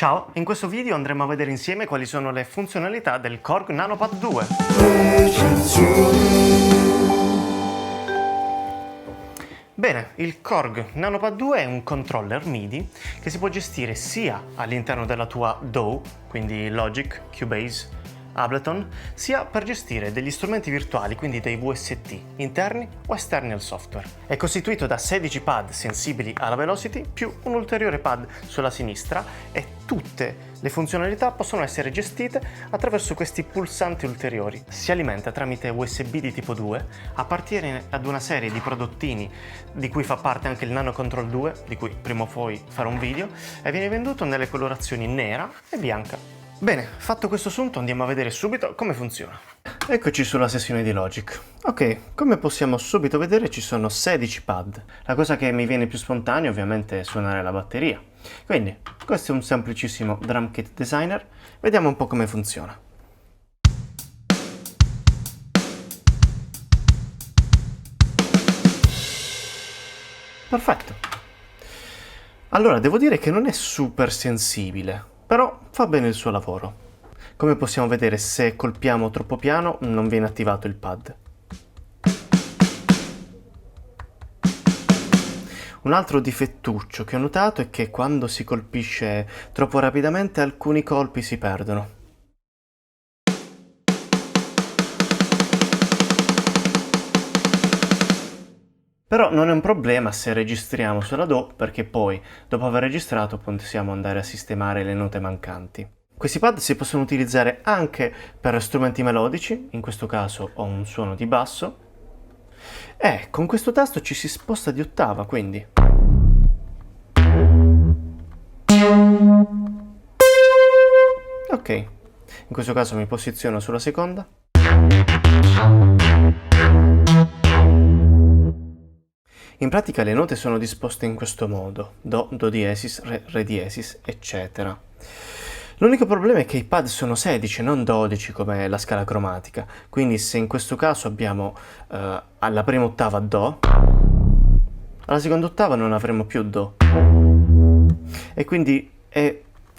Ciao, in questo video andremo a vedere insieme quali sono le funzionalità del Korg NanoPad 2. Bene, il Korg NanoPad 2 è un controller MIDI che si può gestire sia all'interno della tua DAW, quindi Logic, Cubase, Ableton, sia per gestire degli strumenti virtuali, quindi dei VST, interni o esterni al software. È costituito da 16 pad sensibili alla velocity più un ulteriore pad sulla sinistra e tutte le funzionalità possono essere gestite attraverso questi pulsanti ulteriori. Si alimenta tramite USB di tipo 2, appartiene ad una serie di prodottini di cui fa parte anche il Nano Control 2, di cui prima o poi farò un video, e viene venduto nelle colorazioni nera e bianca. Bene, fatto questo assunto andiamo a vedere subito come funziona. Eccoci sulla sessione di Logic. Ok, come possiamo subito vedere ci sono 16 pad. La cosa che mi viene più spontanea ovviamente è suonare la batteria. Quindi, questo è un semplicissimo Drum Kit Designer. Vediamo un po' come funziona. Perfetto. Allora, devo dire che non è super sensibile, però fa bene il suo lavoro. Come possiamo vedere, se colpiamo troppo piano non viene attivato il pad. Un altro difettuccio che ho notato è che quando si colpisce troppo rapidamente alcuni colpi si perdono. Però non è un problema se registriamo sulla DAW, perché poi, dopo aver registrato, possiamo andare a sistemare le note mancanti. Questi pad si possono utilizzare anche per strumenti melodici, in questo caso ho un suono di basso, e con questo tasto ci si sposta di ottava, quindi. Ok, in questo caso mi posiziono sulla seconda. In pratica le note sono disposte in questo modo: Do, Do diesis, Re diesis, eccetera. L'unico problema è che i pad sono 16, non 12 come la scala cromatica, quindi se in questo caso abbiamo alla prima ottava Do, alla seconda ottava non avremo più Do. E quindi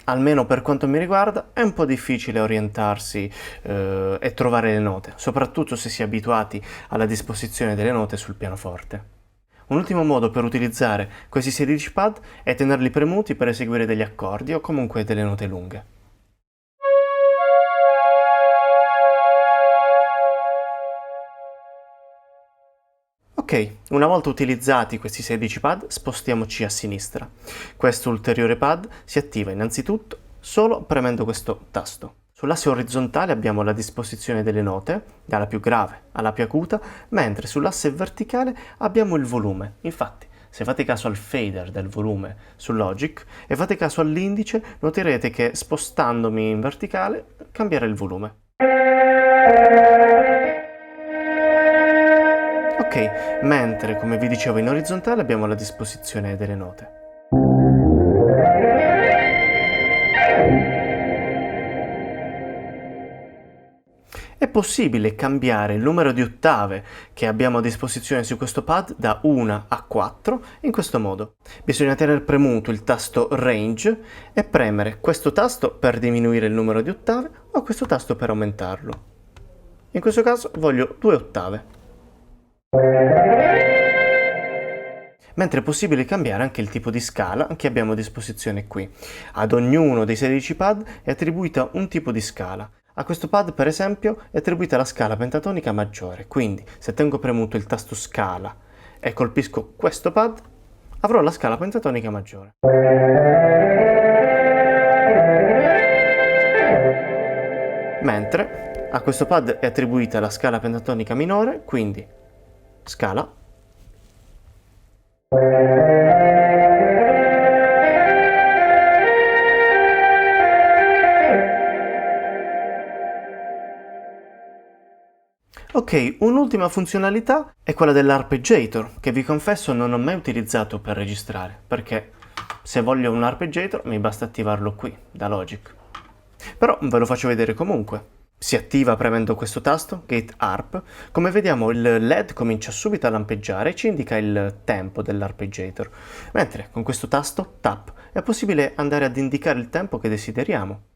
almeno per quanto mi riguarda, è un po' difficile orientarsi e trovare le note, soprattutto se si è abituati alla disposizione delle note sul pianoforte. Un ultimo modo per utilizzare questi 16 pad è tenerli premuti per eseguire degli accordi o comunque delle note lunghe. Ok, una volta utilizzati questi 16 pad spostiamoci a sinistra. Questo ulteriore pad si attiva innanzitutto solo premendo questo tasto. Sull'asse orizzontale abbiamo la disposizione delle note, dalla più grave alla più acuta, mentre sull'asse verticale abbiamo il volume. Infatti, se fate caso al fader del volume su Logic e fate caso all'indice, noterete che spostandomi in verticale cambierà il volume. Ok, mentre come vi dicevo in orizzontale abbiamo la disposizione delle note. È possibile cambiare il numero di ottave che abbiamo a disposizione su questo pad da 1 a 4 in questo modo. Bisogna tenere premuto il tasto Range e premere questo tasto per diminuire il numero di ottave o questo tasto per aumentarlo. In questo caso voglio 2 ottave. Mentre è possibile cambiare anche il tipo di scala che abbiamo a disposizione qui. Ad ognuno dei 16 pad è attribuita un tipo di scala. A questo pad, per esempio, è attribuita la scala pentatonica maggiore, quindi se tengo premuto il tasto scala e colpisco questo pad, avrò la scala pentatonica maggiore. Mentre a questo pad è attribuita la scala pentatonica minore, quindi scala. Ok, un'ultima funzionalità è quella dell'arpeggiator, che vi confesso non ho mai utilizzato per registrare, perché se voglio un arpeggiator mi basta attivarlo qui, da Logic. Però ve lo faccio vedere comunque. Si attiva premendo questo tasto, Gate Arp. Come vediamo il LED comincia subito a lampeggiare e ci indica il tempo dell'arpeggiator, mentre con questo tasto, Tap, è possibile andare ad indicare il tempo che desideriamo.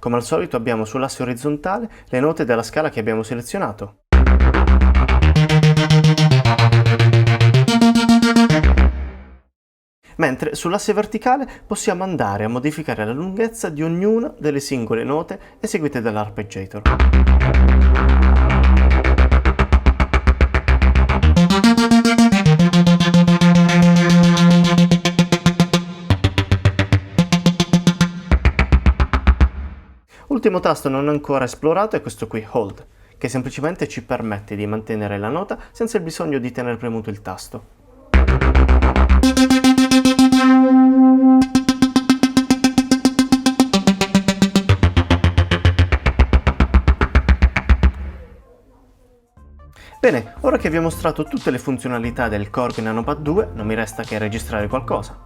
Come al solito abbiamo sull'asse orizzontale le note della scala che abbiamo selezionato. Mentre sull'asse verticale possiamo andare a modificare la lunghezza di ognuna delle singole note eseguite dall'arpeggiator. L'ultimo tasto non ancora esplorato è questo qui, Hold, che semplicemente ci permette di mantenere la nota senza il bisogno di tenere premuto il tasto. Bene, ora che vi ho mostrato tutte le funzionalità del Korg Nanopad 2, non mi resta che registrare qualcosa.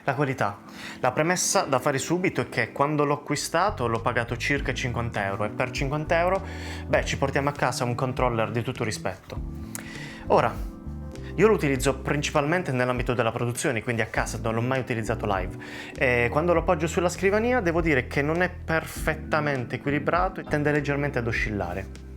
La qualità. La premessa da fare subito è che quando l'ho acquistato l'ho pagato circa 50 euro e per 50 euro, ci portiamo a casa un controller di tutto rispetto. Ora, io lo utilizzo principalmente nell'ambito della produzione, quindi a casa, non l'ho mai utilizzato live. E quando lo appoggio sulla scrivania devo dire che non è perfettamente equilibrato e tende leggermente ad oscillare.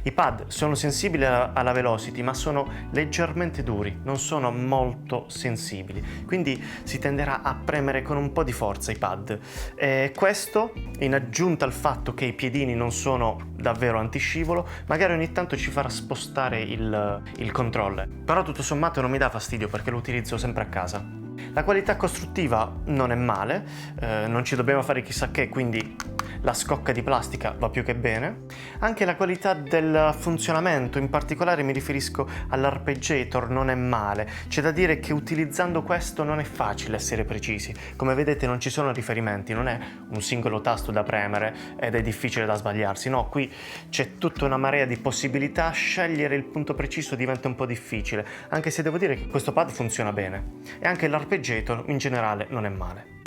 I pad sono sensibili alla velocity, ma sono leggermente duri, non sono molto sensibili, quindi si tenderà a premere con un po' di forza i pad. E questo, in aggiunta al fatto che i piedini non sono davvero antiscivolo, magari ogni tanto ci farà spostare il controller. Però tutto sommato non mi dà fastidio perché lo utilizzo sempre a casa. La qualità costruttiva non è male, non ci dobbiamo fare chissà che, quindi la scocca di plastica va più che bene. Anche la qualità del funzionamento, in particolare mi riferisco all'arpeggiator, non è male. C'è da dire che utilizzando questo non è facile essere precisi. Come vedete non ci sono riferimenti, non è un singolo tasto da premere ed è difficile da sbagliarsi. No, qui c'è tutta una marea di possibilità, scegliere il punto preciso diventa un po' difficile, anche se devo dire che questo pad funziona bene. E anche l'arpeggiator in generale non è male.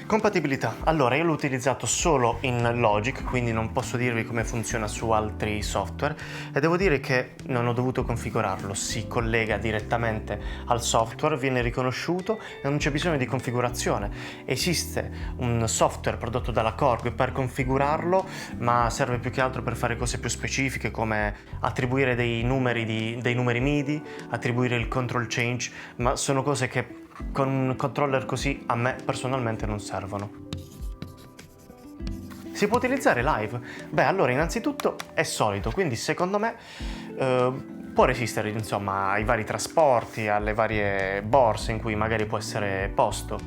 Compatibilità. Allora, io l'ho utilizzato solo in Logic, quindi non posso dirvi come funziona su altri software e devo dire che non ho dovuto configurarlo, si collega direttamente al software, viene riconosciuto e non c'è bisogno di configurazione. Esiste un software prodotto dalla Korg per configurarlo, ma serve più che altro per fare cose più specifiche come attribuire dei numeri MIDI, attribuire il control change, ma sono cose che con un controller così a me personalmente non servono. Si può utilizzare live? Allora innanzitutto è solido, quindi secondo me può resistere insomma ai vari trasporti, alle varie borse in cui magari può essere posto.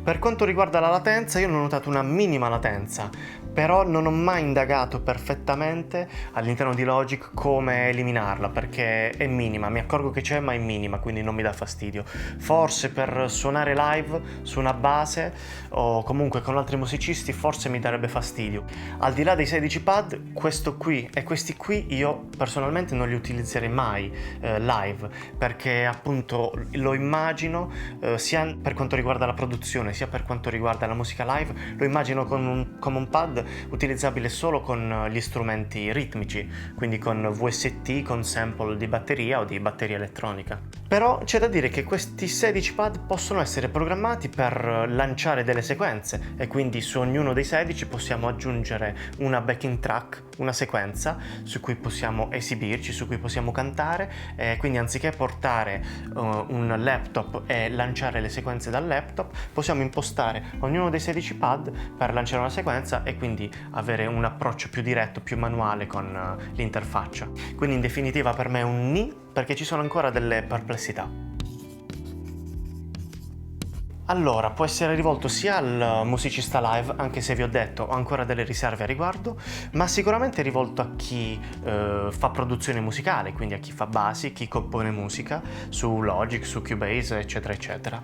Per quanto riguarda la latenza, io ne ho notato una minima latenza, però non ho mai indagato perfettamente all'interno di Logic come eliminarla, perché è minima, mi accorgo che c'è ma è minima, quindi non mi dà fastidio. Forse per suonare live su una base o comunque con altri musicisti forse mi darebbe fastidio. Al di là dei 16 pad, questo qui e questi qui io personalmente non li utilizzerei mai live, perché appunto lo immagino sia per quanto riguarda la produzione sia per quanto riguarda la musica live, lo immagino come un pad utilizzabile solo con gli strumenti ritmici, quindi con VST, con sample di batteria o di batteria elettronica. Però c'è da dire che questi 16 pad possono essere programmati per lanciare delle sequenze e quindi su ognuno dei 16 possiamo aggiungere una backing track, una sequenza su cui possiamo esibirci, su cui possiamo cantare, e quindi anziché portare un laptop e lanciare le sequenze dal laptop, possiamo impostare ognuno dei 16 pad per lanciare una sequenza e quindi avere un approccio più diretto, più manuale con l'interfaccia. Quindi in definitiva per me è un ni, perché ci sono ancora delle perplessità. Allora, può essere rivolto sia al musicista live, anche se vi ho detto ho ancora delle riserve a riguardo, ma sicuramente è rivolto a chi fa produzione musicale, quindi a chi fa basi, chi compone musica su Logic, su Cubase, eccetera, eccetera.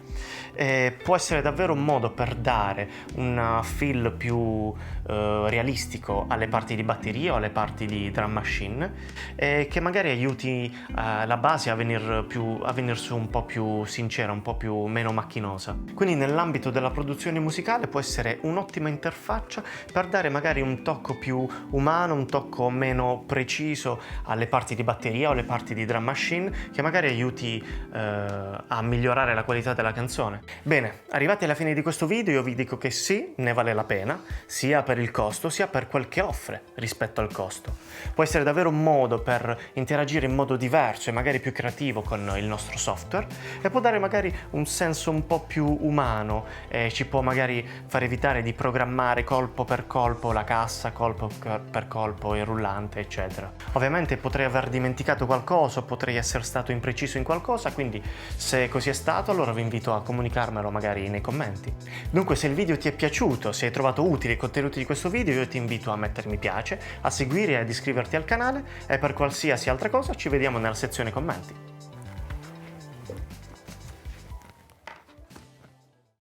Può essere davvero un modo per dare un feel più realistico alle parti di batteria o alle parti di drum machine, che magari aiuti la base a venir su un po' più sincera, un po' più meno macchinosa. Quindi nell'ambito della produzione musicale può essere un'ottima interfaccia per dare magari un tocco più umano, un tocco meno preciso alle parti di batteria o alle parti di drum machine, che magari aiuti a migliorare la qualità della canzone. Bene, arrivati alla fine di questo video io vi dico che sì, ne vale la pena, sia per il costo sia per quel che offre rispetto al costo. Può essere davvero un modo per interagire in modo diverso e magari più creativo con il nostro software, e può dare magari un senso un po' più umano, e ci può magari far evitare di programmare colpo per colpo la cassa, colpo per colpo il rullante, eccetera. Ovviamente potrei aver dimenticato qualcosa, potrei essere stato impreciso in qualcosa, quindi se così è stato allora vi invito a comunicarmelo magari nei commenti. Dunque, se il video ti è piaciuto, se hai trovato utili i contenuti di questo video, io ti invito a mettere mi piace, a seguire e ad iscriverti al canale, e per qualsiasi altra cosa ci vediamo nella sezione commenti.